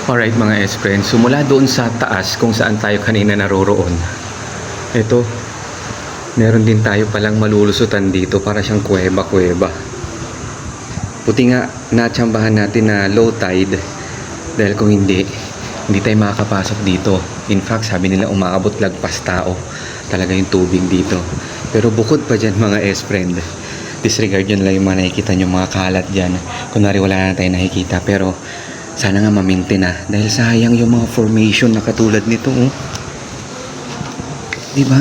Alright mga S-Friends, sumula doon sa taas kung saan tayo kanina naroroon. Ito, meron din tayo palang malulusutan dito para siyang kuweba-kuweba. Buti nga, natsambahan natin na low tide dahil kung hindi tayo makakapasok dito. In fact, sabi nila umaabot lagpas tao talaga yung tubig dito. Pero bukod pa dyan mga S-Friend, disregard yun lang yung mga nakikita nyo mga kalat dyan. Kunwari wala na tayo nakikita pero sana nga ma-maintain na dahil sayang yung mga formation na katulad nito oh. Diba?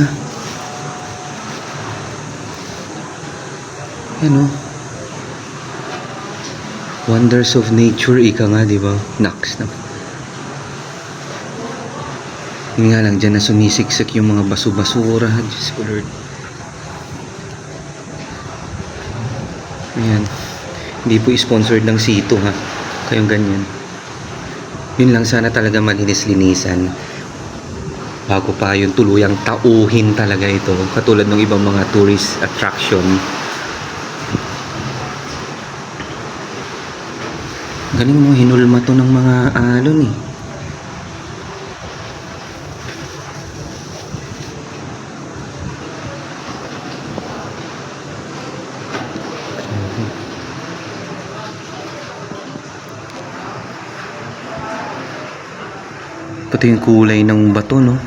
Yan oh. Wonders of nature ika nga diba? Naks na. Yun nga lang dyan na sumisiksik yung mga baso-basura. Diyos ko Lord. Ayan. Hindi po sponsored ng Sito ha. Kayong ganyan. Yun lang, sana talaga malinis-linisan bago pa yung tuluyang tauhin talaga ito katulad ng ibang mga tourist attraction. Galing mo, hinulma to ng mga alon eh. Pati yung kulay ng bato, no?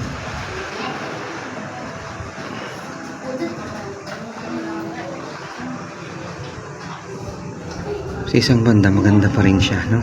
Sa isang banda, maganda pa rin siya, no?